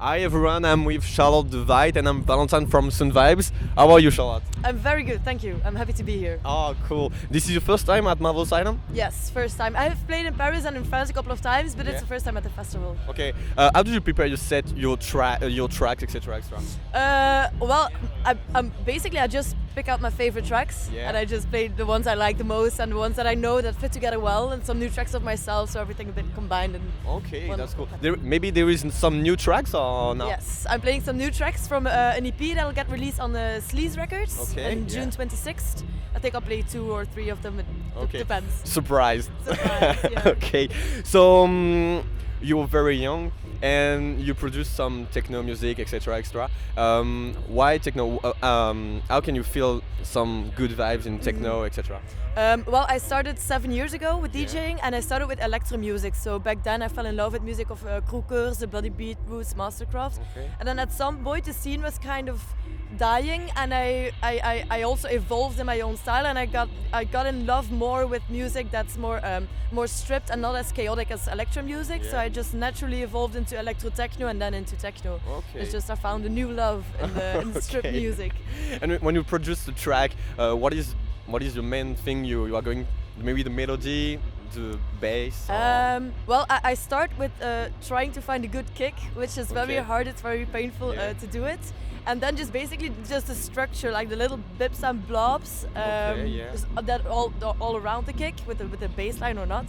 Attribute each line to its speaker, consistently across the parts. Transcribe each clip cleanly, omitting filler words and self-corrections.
Speaker 1: Hi everyone, I'm with Charlotte de Witte and I'm Valentine from Soonvibes. How are you, Charlotte?
Speaker 2: I'm very good, thank you. I'm happy to be here.
Speaker 1: Oh, cool. This is your first time at Marvel Asylum?
Speaker 2: Yes, first time. I have played in Paris and in France a couple of times, but
Speaker 1: Yeah.
Speaker 2: it's the first time at the festival.
Speaker 1: Okay. How do you prepare your set, your tracks, etc., etc.?
Speaker 2: Well, I just pick out my favorite tracks,
Speaker 1: Yeah.
Speaker 2: and I just play the ones I like the most and the ones that I know that fit together well, and some new tracks of myself, so everything a bit combined. And
Speaker 1: Okay, that's cool. Maybe there is some new tracks or no?
Speaker 2: Yes, I'm playing some new tracks from an EP that'll get released on the Sleaze Records
Speaker 1: Okay,
Speaker 2: on June 26th. I think I'll play 2 or 3 of them. It depends.
Speaker 1: Surprised.
Speaker 2: Surprise, yeah.
Speaker 1: Okay. So you're very young and you produce some techno music, etc., etc. Why techno? How can you feel some good vibes in techno, etc.?
Speaker 2: Well, I started 7 years ago with DJing, and I started with electro music. So back then I fell in love with music of Kroekers, the Bloody Beetroots, Mastercraft.
Speaker 1: Okay.
Speaker 2: And then at some point the scene was kind of dying, and I also evolved in my own style, and I got in love more with music that's more stripped and not as chaotic as electro music. So
Speaker 1: Yeah.
Speaker 2: I just naturally evolved into electro techno and then into techno.
Speaker 1: Okay.
Speaker 2: It's just I found a new love in the stripped
Speaker 1: Okay.
Speaker 2: music.
Speaker 1: And when you produce the track, what is your main thing you are going? Maybe the melody, the bass.
Speaker 2: Well, I start with trying to find a good kick, which is very
Speaker 1: Okay.
Speaker 2: hard. It's very painful
Speaker 1: Yeah.
Speaker 2: to do it, and then just basically just the structure, like the little bips and blobs
Speaker 1: yeah.
Speaker 2: that all around the kick with the bass line or not,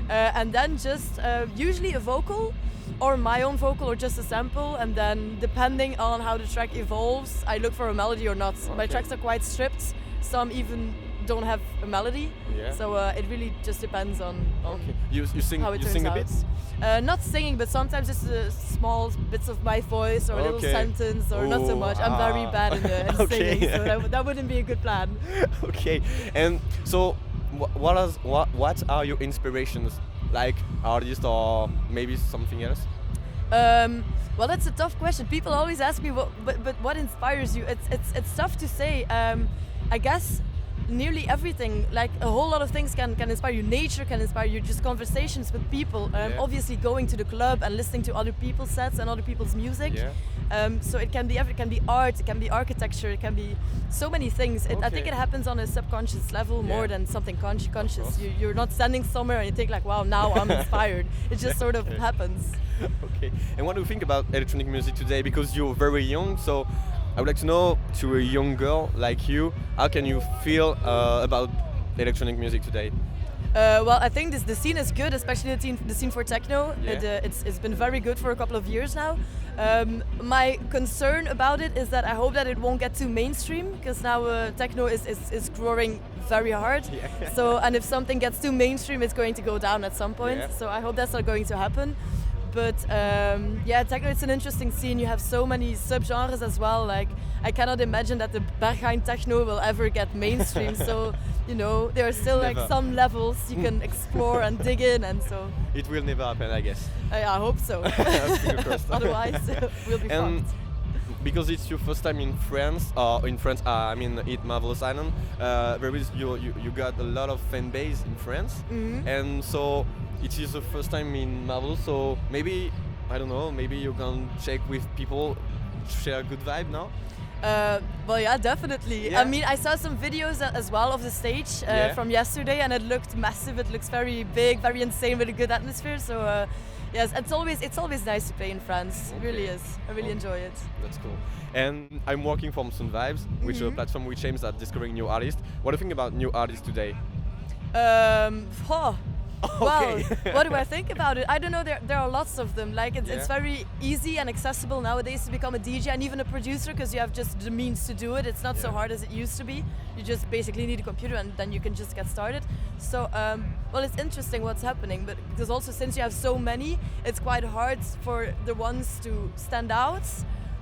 Speaker 2: and then just usually a vocal or my own vocal or just a sample, and then depending on how the track evolves, I look for a melody or not. My
Speaker 1: Okay.
Speaker 2: tracks are quite stripped. Some even don't have a melody,
Speaker 1: Yeah.
Speaker 2: so it really just depends on
Speaker 1: Okay. You sing
Speaker 2: how it
Speaker 1: you
Speaker 2: turns
Speaker 1: sing a
Speaker 2: out.
Speaker 1: bit?
Speaker 2: Not singing, but sometimes just small bits of my voice or a little
Speaker 1: Okay.
Speaker 2: sentence, or not so
Speaker 1: Ooh,
Speaker 2: much. I'm very bad in
Speaker 1: Okay.
Speaker 2: singing, so that wouldn't be a good plan.
Speaker 1: Okay. And so what are your inspirations? Like artists or maybe something else?
Speaker 2: Well, that's a tough question. People always ask me, but what inspires you? It's tough to say. I guess nearly everything, like a whole lot of things can inspire you. Nature can inspire you, just conversations with people.
Speaker 1: Yeah.
Speaker 2: Obviously going to the club and listening to other people's sets and other people's music.
Speaker 1: Yeah.
Speaker 2: So it can be it can be art, it can be architecture, it can be so many things. I think
Speaker 1: Okay.
Speaker 2: it happens on a subconscious level more
Speaker 1: Yeah.
Speaker 2: than something conscious.
Speaker 1: course.
Speaker 2: You're not standing somewhere and you think like, wow, now I'm inspired. It just sort of happens.
Speaker 1: Okay. And what do you think about electronic music today? Because you're very young, so I would like to know, to a young girl like you, how can you feel about electronic music today?
Speaker 2: Well, I think the scene is good, especially the scene for techno.
Speaker 1: Yeah.
Speaker 2: It's been very good for a couple of years now. My concern about it is that I hope that it won't get too mainstream, because now techno is growing very hard.
Speaker 1: Yeah.
Speaker 2: So, and if something gets too mainstream, it's going to go down at some point.
Speaker 1: Yeah.
Speaker 2: So I hope that's not going to happen. But yeah, techno, it's an interesting scene. You have so many subgenres as well. Like, I cannot imagine that the Berghain techno will ever get mainstream. So, you know, there are still like
Speaker 1: Never.
Speaker 2: some levels you can explore and dig in, and so
Speaker 1: It will never happen, I guess.
Speaker 2: I hope so.
Speaker 1: Fingers crossed.
Speaker 2: Otherwise, we'll be
Speaker 1: And
Speaker 2: fucked.
Speaker 1: because it's your first time in France, I mean, at Marvel Asylum, there is you got a lot of fan base in France, and so it is the first time in Marvel. So maybe I don't know, maybe you can check with people, share a good vibe now.
Speaker 2: Well, yeah, definitely.
Speaker 1: Yeah.
Speaker 2: I mean, I saw some videos as well of the stage
Speaker 1: Yeah.
Speaker 2: from yesterday, and it looked massive. It looks very big, very insane, with a good atmosphere. So, yes, it's always nice to play in France. It really
Speaker 1: Okay.
Speaker 2: is. I really enjoy it.
Speaker 1: That's cool. And I'm working from Soonvibes, which is a platform which aims at discovering new artists. What do you think about new artists today?
Speaker 2: Oh. Well,
Speaker 1: Okay.
Speaker 2: what do I think about it? I don't know. There are lots of them. Like it's
Speaker 1: Yeah.
Speaker 2: very easy and accessible nowadays to become a DJ and even a producer, because you have just the means to do it. It's not so
Speaker 1: Yeah.
Speaker 2: hard as it used to be. You just basically need a computer and then you can just get started. So, well, it's interesting what's happening, but because also since you have so many, it's quite hard for the ones to stand out.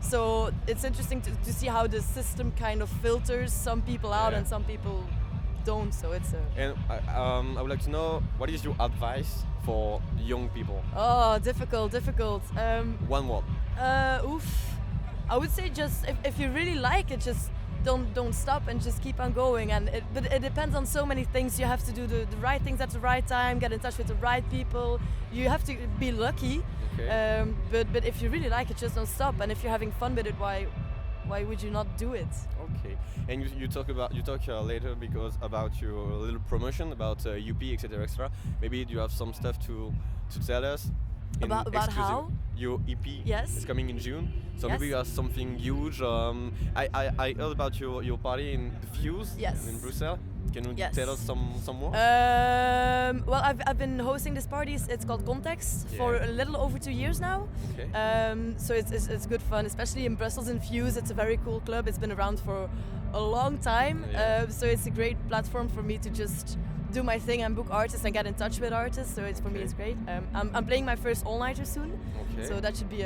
Speaker 2: So it's interesting to see how the system kind of filters some people out
Speaker 1: Yeah.
Speaker 2: and some people don't. So it's a
Speaker 1: And I would like to know, what is your advice for young people?
Speaker 2: difficult.
Speaker 1: One word.
Speaker 2: Oof. I would say just if you really like it, just don't stop and just keep on going. But it depends on so many things. You have to do the right things at the right time, get in touch with the right people. You have to be lucky.
Speaker 1: Okay.
Speaker 2: But if you really like it, just don't stop. And if you're having fun with it, why would you not do it?
Speaker 1: Okay. And you talk later because about your little promotion about UP, etc., etc. Maybe you have some stuff to tell us.
Speaker 2: About
Speaker 1: exclusive.
Speaker 2: how?
Speaker 1: Your EP
Speaker 2: Yes.
Speaker 1: is coming in June, so
Speaker 2: Yes.
Speaker 1: maybe you have something huge. I heard about your party in the Fuse
Speaker 2: Yes.
Speaker 1: in Brussels. Can you
Speaker 2: Yes.
Speaker 1: tell us some more?
Speaker 2: Well, I've been hosting this party. It's called Context for a little over 2 years now.
Speaker 1: Okay.
Speaker 2: So it's good fun, especially in Brussels in Fuse. It's a very cool club. It's been around for a long time.
Speaker 1: Yeah.
Speaker 2: So it's a great platform for me to just do my thing and book artists and get in touch with artists. So for me it's great. I'm playing my first all-nighter soon.
Speaker 1: Okay.
Speaker 2: So that should be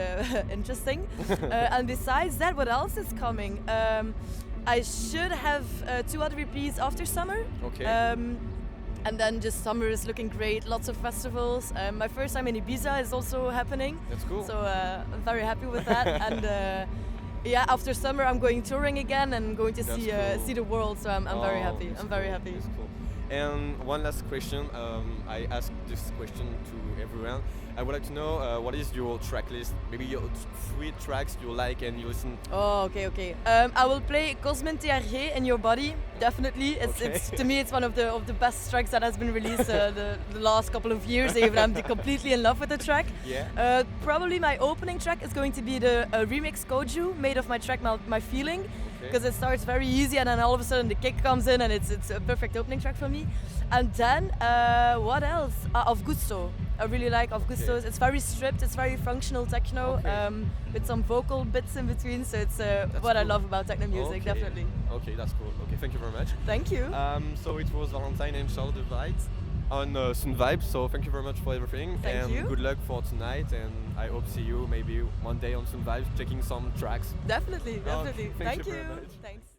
Speaker 2: interesting. And besides that, what else is coming? I should have 2 other EPs after summer.
Speaker 1: Okay.
Speaker 2: And then just summer is looking great. Lots of festivals. My first time in Ibiza is also happening.
Speaker 1: That's cool.
Speaker 2: So I'm very happy with that. And after summer I'm going touring again and going to see the world. So I'm very happy. I'm very happy.
Speaker 1: That's cool. And one last question. I ask this question to everyone. I would like to know what is your track list? Maybe your 3 tracks you like and you listen.
Speaker 2: Oh, okay. I will play Cosmin TRG in Your Body, definitely. It's to me it's one of the best tracks that has been released the last couple of years. Even I'm completely in love with the track.
Speaker 1: Yeah.
Speaker 2: Probably my opening track is going to be the remix Koju, made of my track My Feeling, because it starts very easy and then all of a sudden the kick comes in and it's a perfect opening track for me. And then what else? Of Gusto. I really like Of Gusto's. It's very stripped, it's very functional techno, with some vocal bits in between. So it's what I love about techno music, definitely.
Speaker 1: Okay, that's cool. Okay, thank you very much.
Speaker 2: Thank you.
Speaker 1: So it was Valentine and Charles de Vite on Soonvibes. So thank you very much for everything.
Speaker 2: Thank you.
Speaker 1: Good luck for tonight. And I hope see you maybe one day on Soonvibes checking some tracks.
Speaker 2: Definitely.
Speaker 1: Thank you
Speaker 2: Thank
Speaker 1: very
Speaker 2: you.
Speaker 1: much.
Speaker 2: Thanks.